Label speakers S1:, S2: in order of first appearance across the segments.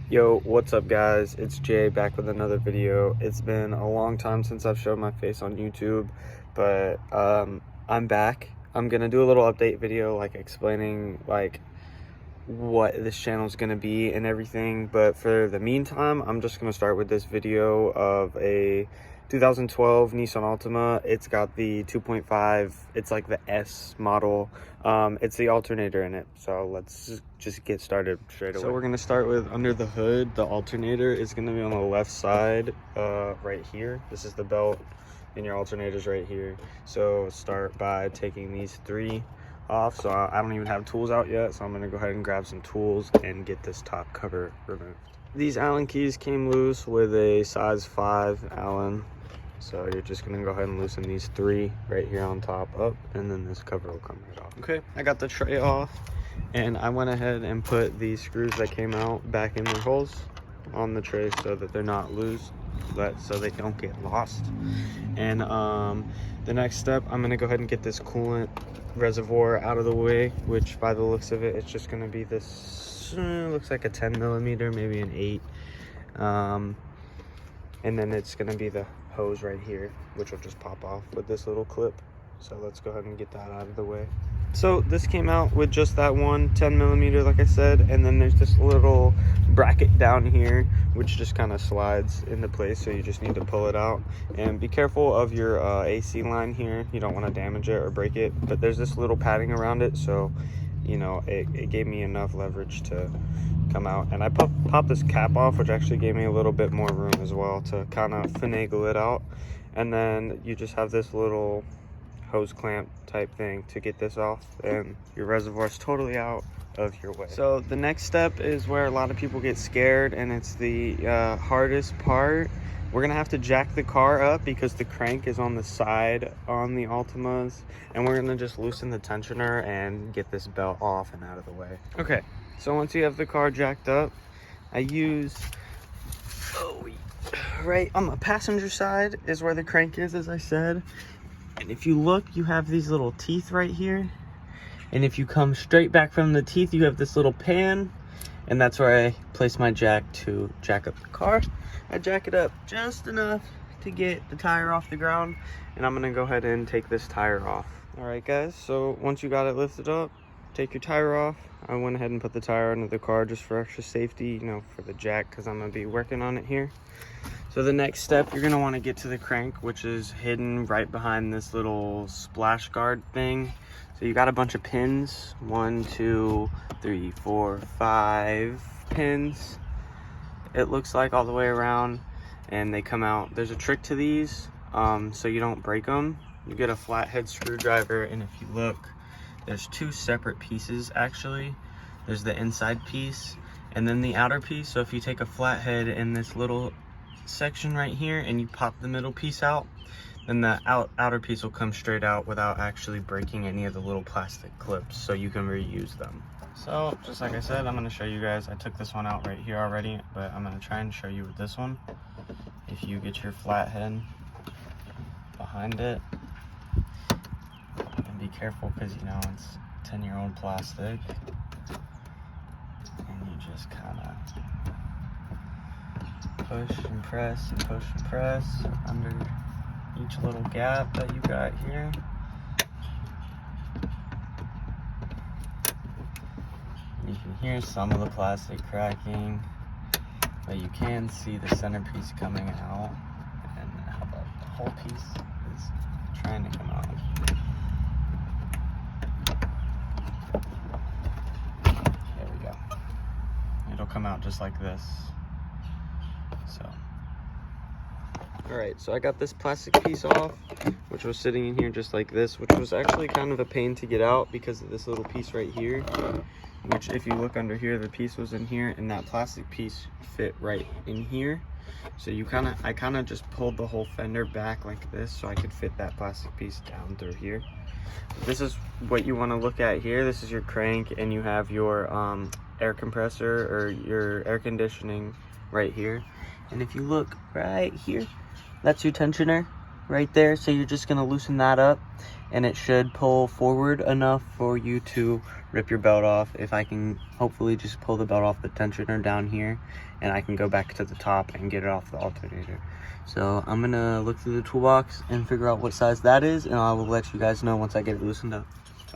S1: Yo, what's up guys? It's Jay back with another video. It's been a long time since I've showed my face on YouTube, but I'm back. I'm gonna do a little update video like explaining like what this channel is gonna be and everything, but for the meantime I'm just gonna start with this video of a 2012 Nissan Altima. It's got the 2.5, it's like the S model. It's the alternator in it, so let's just get started straight away. So we're gonna start with under the hood. The alternator is gonna be on the left side, right here. This is the belt and your alternator's right here. So start by taking these three off. So I don't even have tools out yet, so I'm gonna go ahead and grab some tools and get this top cover removed. These Allen keys came loose with a size 5 Allen, so you're just gonna go ahead and loosen these three right here on top up, and then this cover will come right off. Okay, I got the tray off, and I went ahead and put these screws that came out back in their holes on the tray so that they're not loose, so they don't get lost. And the next step, I'm gonna go ahead and get this coolant reservoir out of the way, which by the looks of it, it's just gonna be this, looks like a 10 millimeter, maybe an 8. And then it's gonna be the hose right here, which will just pop off with this little clip. So let's go ahead and get that out of the way. So this came out with just that one 10 millimeter, like I said, and then there's this little bracket down here which just kind of slides into place, so you just need to pull it out. And be careful of your AC line here, you don't want to damage it or break it, but there's this little padding around it, so you know it gave me enough leverage to come out. And I popped this cap off, which actually gave me a little bit more room as well to kind of finagle it out. And then you just have this little hose clamp type thing to get this off, and your reservoir is totally out of your way. So the next step is where a lot of people get scared, and it's the hardest part. We're gonna have to jack the car up because the crank is on the side on the Altimas, and we're gonna just loosen the tensioner and get this belt off and out of the way. Okay, so once you have the car jacked up, I use right on the passenger side is where the crank is, as I said. And if you look, you have these little teeth right here. And if you come straight back from the teeth, you have this little pan. And that's where I place my jack to jack up the car. I jack it up just enough to get the tire off the ground. And I'm gonna go ahead and take this tire off. All right, guys, so once you got it lifted up, take your tire off. I went ahead and put the tire under the car just for extra safety, you know, for the jack, because I'm gonna be working on it here. So the next step, you're gonna wanna get to the crank, which is hidden right behind this little splash guard thing. So you got a bunch of pins, 1, 2, 3, 4, 5 pins, it looks like, all the way around, and they come out. There's a trick to these, so you don't break them. You get a flathead screwdriver, and if you look, there's two separate pieces actually. There's the inside piece and then the outer piece. So if you take a flathead in this little section right here and you pop the middle piece out, then the outer piece will come straight out without actually breaking any of the little plastic clips, so you can reuse them. So just like I said, I'm going to show you guys. I took this one out right here already, but I'm going to try and show you with this one. If you get your flathead behind it, and be careful because you know it's 10-year-old plastic, and you just kind of push and press and push and press under each little gap that you got here. You can hear some of the plastic cracking, but you can see the centerpiece coming out, and how about the whole piece is trying to come out. There we go. It'll come out just like this. So all right, so I got this plastic piece off, which was sitting in here just like this, which was actually kind of a pain to get out because of this little piece right here, which if you look under here, the piece was in here, and that plastic piece fit right in here. So I kind of just pulled the whole fender back like this so I could fit that plastic piece down through here. This is what you want to look at here. This is your crank, and you have your air compressor or your air conditioning right here. And if you look right here, that's your tensioner. right there. So you're just gonna loosen that up, and it should pull forward enough for you to rip your belt off. If I can hopefully just pull the belt off the tensioner down here, and I can go back to the top and get it off the alternator. So I'm gonna look through the toolbox and figure out what size that is, and I will let you guys know once I get it loosened up.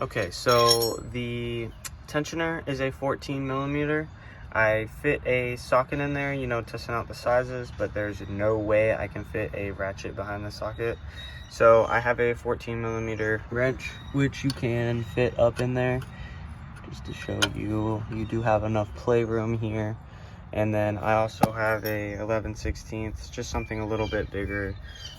S1: Okay, so the tensioner is a 14 millimeter. I fit a socket in there, you know, testing out the sizes, but there's no way I can fit a ratchet behind the socket. So I have a 14 millimeter wrench, which you can fit up in there. Just to show you, you do have enough playroom here. And then I also have a 11/16, just something a little bit bigger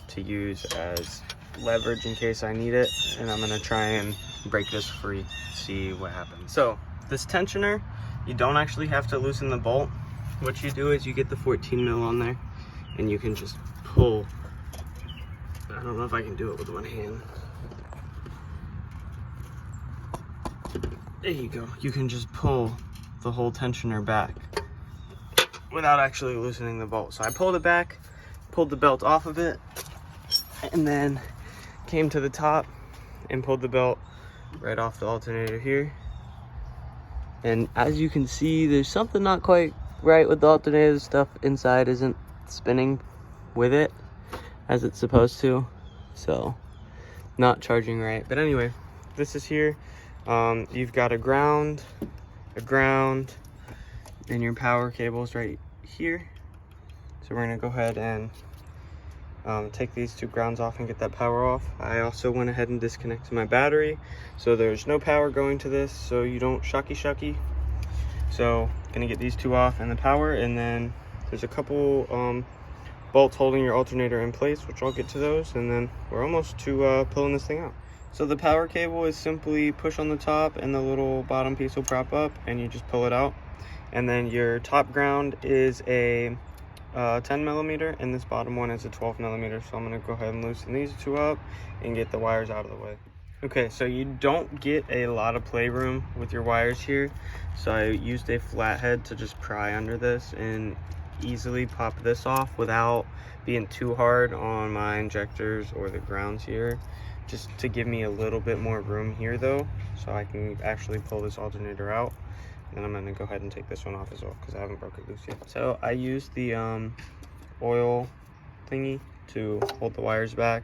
S1: to use as leverage in case I need it. And I'm gonna try and break this free, see what happens. So this tensioner, you don't actually have to loosen the bolt. What you do is you get the 14 mil on there, and you can just pull. I don't know if I can do it with one hand. There you go. You can just pull the whole tensioner back without actually loosening the bolt. So I pulled it back, pulled the belt off of it, and then came to the top and pulled the belt right off the alternator here. And as you can see, there's something not quite right with the alternator. Stuff inside isn't spinning with it as it's supposed to, so not charging right. But anyway, this is here. You've got a ground, and your power cable's right here. So we're gonna go ahead and take these two grounds off and get that power off. I also went ahead and disconnected my battery, so there's no power going to this, so you don't shocky. So gonna get these two off and the power, and then there's a couple bolts holding your alternator in place, which I'll get to those, and then we're almost to pulling this thing out. So the power cable is simply push on the top and the little bottom piece will prop up and you just pull it out. And then your top ground is a 10 millimeter and this bottom one is a 12 millimeter. So I'm gonna go ahead and loosen these two up and get the wires out of the way. Okay, so you don't get a lot of playroom with your wires here. So I used a flathead to just pry under this and easily pop this off without being too hard on my injectors or the grounds here, just to give me a little bit more room here though, so I can actually pull this alternator out. And then I'm gonna go ahead and take this one off as well because I haven't broke it loose yet. So I used the oil thingy to hold the wires back,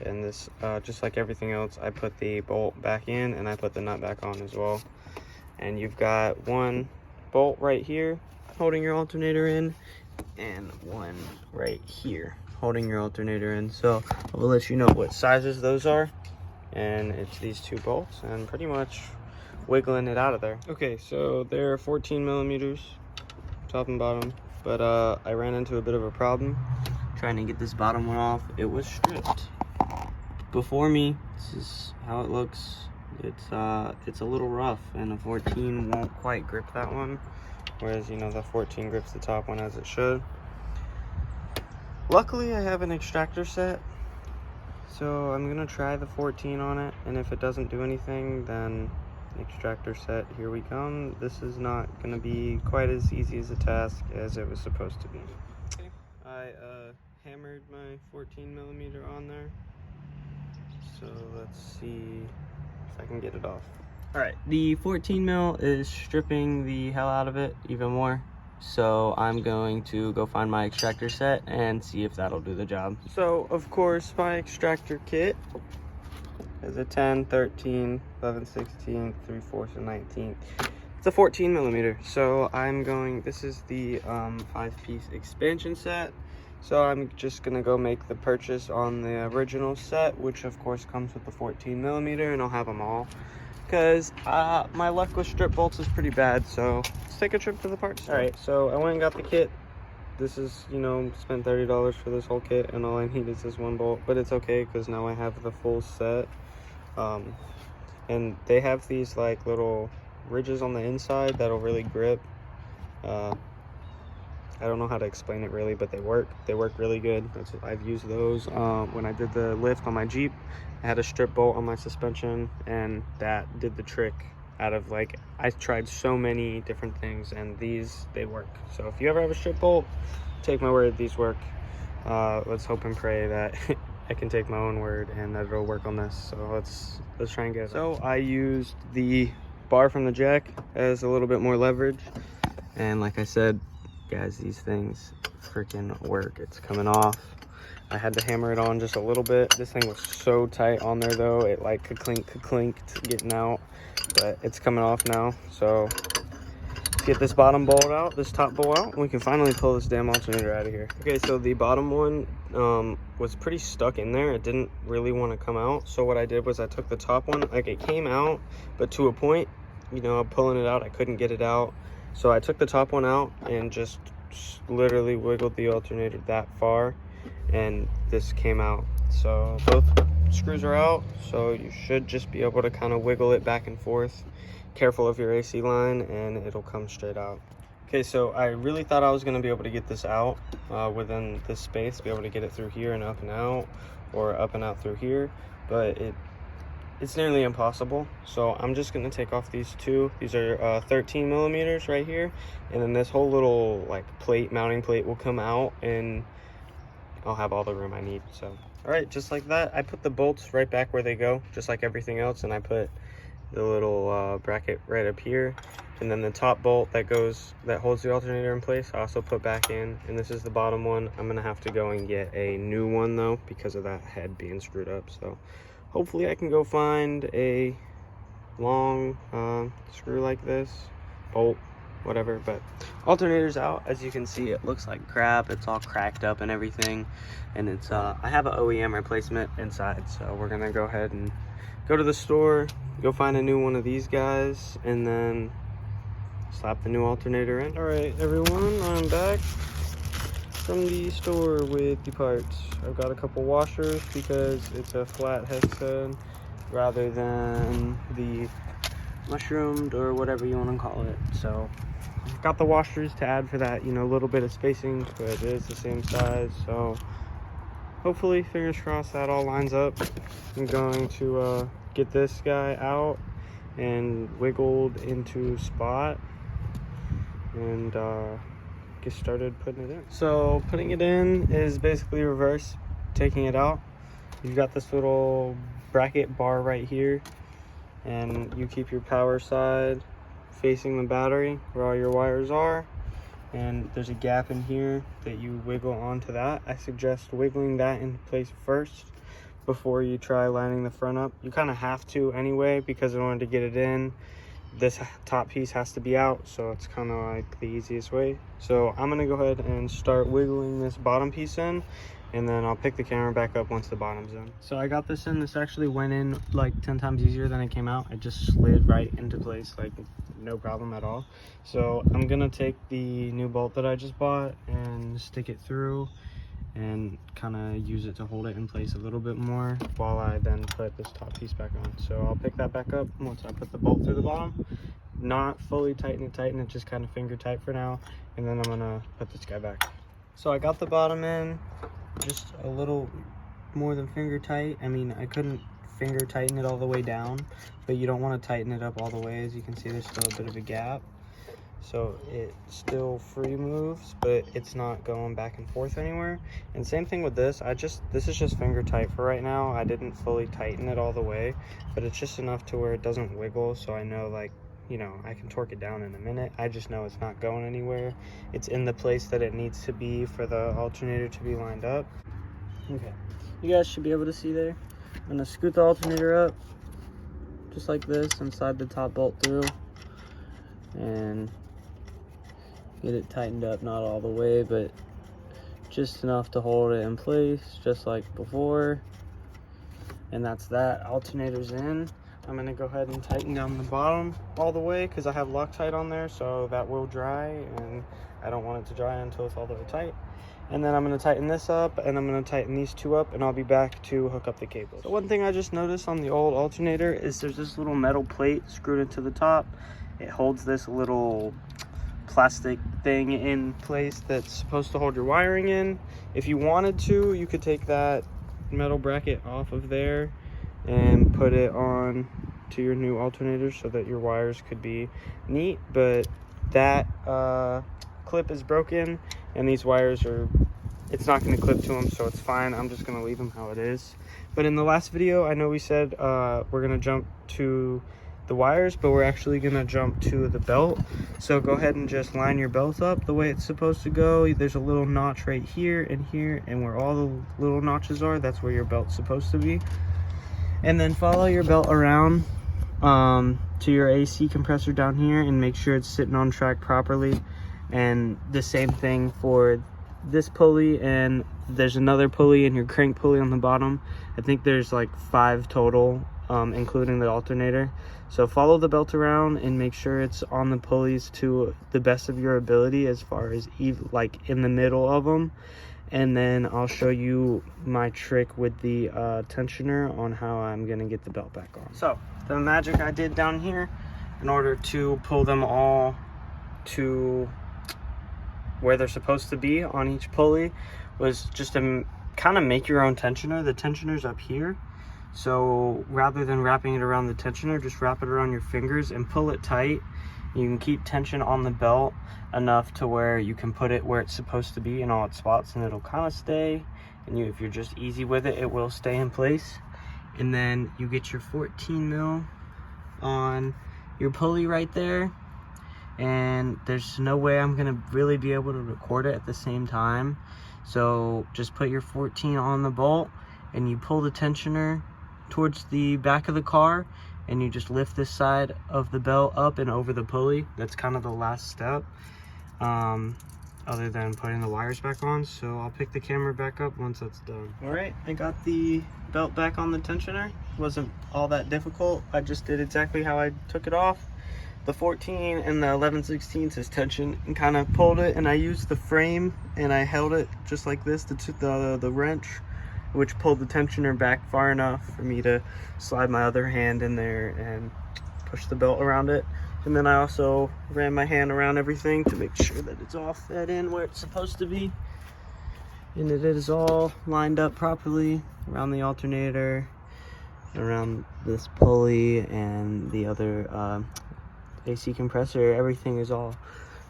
S1: and this just like everything else, I put the bolt back in and I put the nut back on as well. And you've got one bolt right here holding your alternator in, and one right here holding your alternator in. So I will let you know what sizes those are, and it's these two bolts and pretty much wiggling it out of there. Okay, so they're 14 millimeters top and bottom, but I ran into a bit of a problem trying to get this bottom one off. It was stripped before me. This is how it looks. It's a little rough, and the 14 won't quite grip that one, whereas you know the 14 grips the top one as it should. Luckily I have an extractor set, so I'm gonna try the 14 on it, and if it doesn't do anything, then extractor set, here we come. This is not gonna be quite as easy as a task as it was supposed to be. Okay. I hammered my 14 millimeter on there, so let's see if I can get it off. All right, the 14 mil is stripping the hell out of it even more. So I'm going to go find my extractor set and see if that'll do the job. So of course my extractor kit is a 10, 13, 11, 16, 3/4, and 19. It's a 14 millimeter. So this is the 5-piece expansion set. So I'm just gonna go make the purchase on the original set, which of course comes with the 14 millimeter, and I'll have them all. Because my luck with strip bolts is pretty bad, so let's take a trip to the parts store. All right, so I went and got the kit. This is, you know, spent $30 for this whole kit, and all I need is this one bolt, but it's okay because now I have the full set. And they have these like little ridges on the inside that'll really grip. I don't know how to explain it really, but they work really good. I've used those when I did the lift on my Jeep. I had a strip bolt on my suspension, and that did the trick. Out of like, I tried so many different things, and they work. So if you ever have a strip bolt, take my word, these work. Let's hope and pray that I can take my own word and that it'll work on this. So let's try and get it. So I used the bar from the jack as a little bit more leverage, and like I said, guys, these things freaking work. It's coming off. I had to hammer it on just a little bit. This thing was so tight on there though, it like clinked getting out, but it's coming off now. So let's get this bottom bolt out, this top bolt out, and we can finally pull this damn alternator out of here. Okay, so the bottom one was pretty stuck in there. It didn't really want to come out. So what I did was I took the top one, like it came out, but to a point, you know, pulling it out, I couldn't get it out. So I took the top one out and just literally wiggled the alternator that far, and this came out. So both screws are out, so you should just be able to kind of wiggle it back and forth. Careful of your AC line and it'll come straight out. Okay, so I really thought I was going to be able to get this out within this space, be able to get it through here and up and out, or up and out through here, but it's nearly impossible. So I'm just going to take off these two. These are 13 millimeters right here, and then this whole little like plate, mounting plate, will come out and I'll have all the room I need. So all right, just like that, I put the bolts right back where they go, just like everything else, and I put the little bracket right up here, and then the top bolt that holds the alternator in place I also put back in, and this is the bottom one. I'm gonna have to go and get a new one though because of that head being screwed up. So hopefully I can go find a long screw like this, bolt, whatever. But alternator's out. As you can see, it looks like crap. It's all cracked up and everything, and it's I have an OEM replacement inside, so we're gonna go ahead and go to the store, go find a new one of these guys, and then slap the new alternator in. All right, everyone, I'm back from the store with the parts. I've got a couple washers because it's a flat hex head rather than the mushroomed or whatever you want to call it. So I've got the washers to add for that, you know, little bit of spacing, but it is the same size. So hopefully, fingers crossed, that all lines up. I'm going to get this guy out and wiggled into spot and get started putting it in. So putting it in is basically reverse taking it out. You've got this little bracket bar right here, and you keep your power side facing the battery where all your wires are, and there's a gap in here that you wiggle onto that. I suggest wiggling that into place first before you try lining the front up. You kind of have to anyway, because in order to get it in, this top piece has to be out, so it's kind of like the easiest way. So I'm gonna go ahead and start wiggling this bottom piece in, and then I'll pick the camera back up once the bottom's in. So I got this in. This actually went in like 10 times easier than it came out. It just slid right into place, like no problem at all. So I'm gonna take the new bolt that I just bought and stick it through and kind of use it to hold it in place a little bit more while I then put this top piece back on. So I'll pick that back up once I put the bolt through the bottom. Not fully tighten it, just kind of finger tight for now, and then I'm gonna put this guy back. So I got the bottom in just a little more than finger tight. I mean, I couldn't finger tighten it all the way down, but you don't want to tighten it up all the way. As you can see, there's still a bit of a gap, so it still free moves, but it's not going back and forth anywhere. And same thing with this. This is just finger tight for right now. I didn't fully tighten it all the way, but it's just enough to where it doesn't wiggle, so I know, like, you know, I can torque it down in a minute. I just know it's not going anywhere. It's in the place that it needs to be for the alternator to be lined up. Okay, you guys should be able to see there. I'm gonna scoot the alternator up just like this and slide the top bolt through and get it tightened up, not all the way, but just enough to hold it in place, just like before. And that's that. Alternator's in. I'm gonna go ahead and tighten down the bottom all the way because I have Loctite on there, so that will dry, and I don't want it to dry until it's all the way tight. And then I'm gonna tighten this up, and I'm gonna tighten these two up, and I'll be back to hook up the cables. So one thing I just noticed on the old alternator is there's this little metal plate screwed into the top. It holds this little plastic thing in place that's supposed to hold your wiring in. If you wanted to, you could take that metal bracket off of there and put it on to your new alternator so that your wires could be neat, but that clip is broken and these wires are it's not going to clip to them, so it's fine. I'm just going to leave them how it is. But in the last video, I know we said we're going to jump to the wires, but we're actually going to jump to the belt. So go ahead and just line your belt up the way it's supposed to go. There's a little notch right here, and where all the little notches are, that's where your belt's supposed to be. And then follow your belt around to your AC compressor down here and make sure it's sitting on track properly. And the same thing for this pulley, and there's another pulley and your crank pulley on the bottom. I think there's like 5 total, including the alternator. So follow the belt around and make sure it's on the pulleys to the best of your ability, as far as like in the middle of them. And then I'll show you my trick with the tensioner on how I'm gonna get the belt back on. So the magic I did down here in order to pull them all to where they're supposed to be on each pulley was just to kind of make your own tensioner. The tensioner's up here, so rather than wrapping it around the tensioner, just wrap it around your fingers and pull it tight. You can keep tension on the belt enough to where you can put it where it's supposed to be in all its spots, and it'll kind of stay. And if you're just easy with it, it will stay in place. And then you get your 14 mil on your pulley right there. And there's no way I'm gonna really be able to record it at the same time, so just put your 14 on the bolt and you pull the tensioner towards the back of the car, and you just lift this side of the belt up and over the pulley. That's kind of the last step, other than putting the wires back on. So I'll pick the camera back up once that's done. All right, I got the belt back on the tensioner. It wasn't all that difficult. I just did exactly how I took it off. The 14 and the 11/16 is tension, and kind of pulled it, and I used the frame and I held it just like this, the wrench, which pulled the tensioner back far enough for me to slide my other hand in there and push the belt around it. And then I also ran my hand around everything to make sure that it's all fed in where it's supposed to be, and it is all lined up properly around the alternator, around this pulley, and the other AC compressor. Everything is all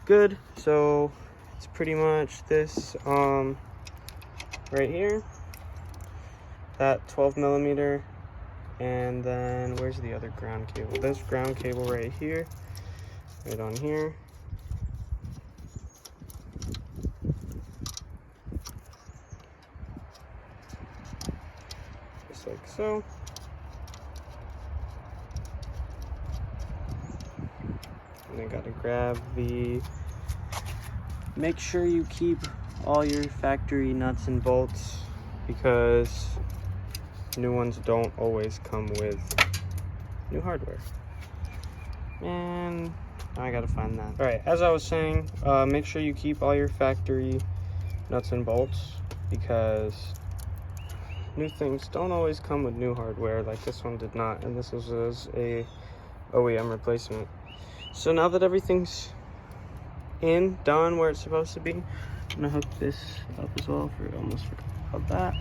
S1: good. So it's pretty much this right here, that 12 millimeter, and then where's the other ground cable? This ground cable right here, right on here. Just like so. And I gotta grab make sure you keep all your factory nuts and bolts, because new ones don't always come with new hardware. And I gotta find that. All right, as I was saying, make sure you keep all your factory nuts and bolts, because new things don't always come with new hardware. Like this one did not, and this was a OEM replacement. So now that everything's done where it's supposed to be, I'm gonna hook this up as well. Almost forgot about that.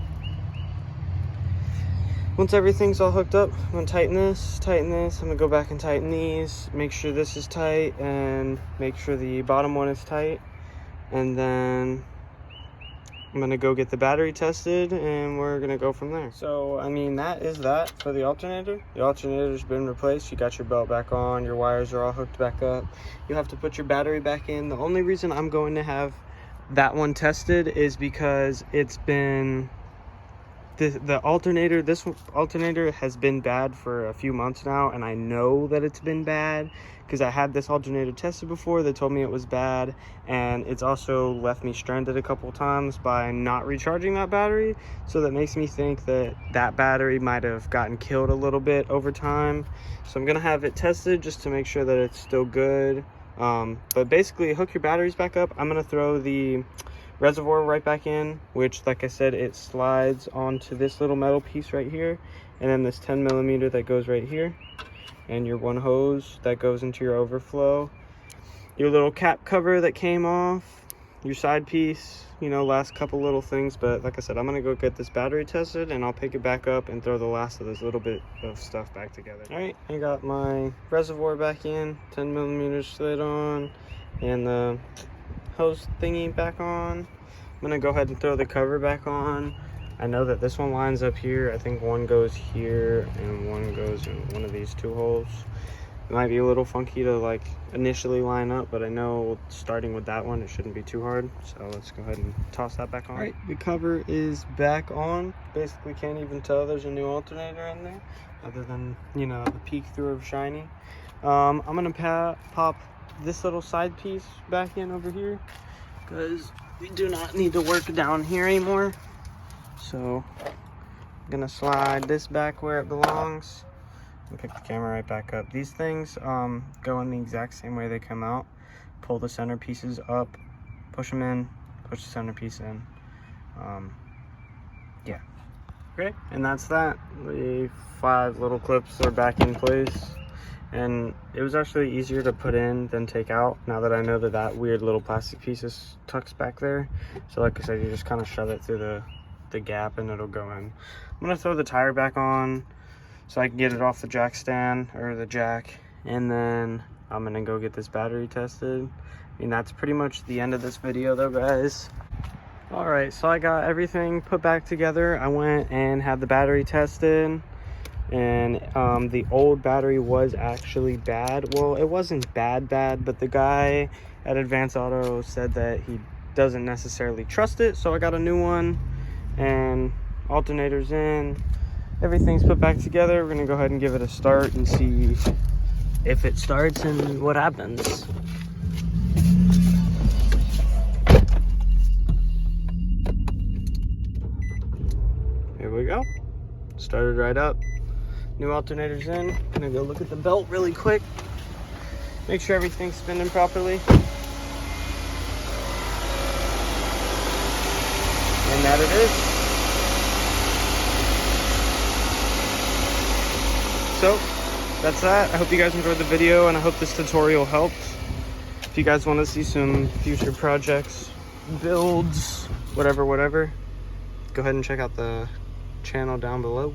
S1: Once everything's all hooked up, I'm gonna tighten this. I'm gonna go back and tighten these, make sure this is tight, and make sure the bottom one is tight. And then I'm gonna go get the battery tested, and we're gonna go from there. So, I mean, that is that for the alternator. The alternator's been replaced. You got your belt back on, your wires are all hooked back up. You have to put your battery back in. The only reason I'm going to have that one tested is because it's been, this alternator has been bad for a few months now, and I know that it's been bad because I had this alternator tested before. They told me it was bad, and it's also left me stranded a couple times by not recharging that battery. So that makes me think that that battery might have gotten killed a little bit over time. So I'm gonna have it tested just to make sure that it's still good. But basically, hook your batteries back up. I'm gonna throw the reservoir right back in, which, like I said, it slides onto this little metal piece right here, and then this 10 millimeter that goes right here, and your one hose that goes into your overflow, your little cap cover that came off, your side piece, you know, last couple little things. But like I said, I'm gonna go get this battery tested, and I'll pick it back up and throw the last of this little bit of stuff back together. All right, I got my reservoir back in, 10 millimeter slid on, and the hose thingy back on. gonna go ahead and throw the cover back on. I know that this one lines up here. I think one goes here and one goes in one of these two holes. It might be a little funky to like initially line up, but I know starting with that one, it shouldn't be too hard. So let's go ahead and toss that back on. All right, the cover is back on. Basically can't even tell there's a new alternator in there, other than, you know, the peek through of shiny. I'm gonna pop this little side piece back in over here, because we do not need to work down here anymore. So I'm gonna slide this back where it belongs and pick the camera right back up. These things go in the exact same way they come out. Pull the center pieces up, push them in, push the centerpiece in. Yeah. Okay, and that's that. The 5 little clips are back in place. And it was actually easier to put in than take out, now that I know that that weird little plastic piece is tucked back there. So like I said, you just kind of shove it through the gap and it'll go in. I'm gonna throw the tire back on so I can get it off the jack stand, or the jack, and then I'm gonna go get this battery tested. I mean, that's pretty much the end of this video though, guys. All right, so I got everything put back together. I went and had the battery tested, and the old battery was actually bad. Well, it wasn't bad, but the guy at Advanced Auto said that he doesn't necessarily trust it, so I got a new one, and alternator's in, everything's put back together. We're gonna go ahead and give it a start and see if it starts and what happens. Here we go. Started right up. New alternator's in. Gonna go look at the belt really quick. Make sure everything's spinning properly. And that it is. So, that's that. I hope you guys enjoyed the video, and I hope this tutorial helped. If you guys want to see some future projects, builds, whatever, go ahead and check out the channel down below.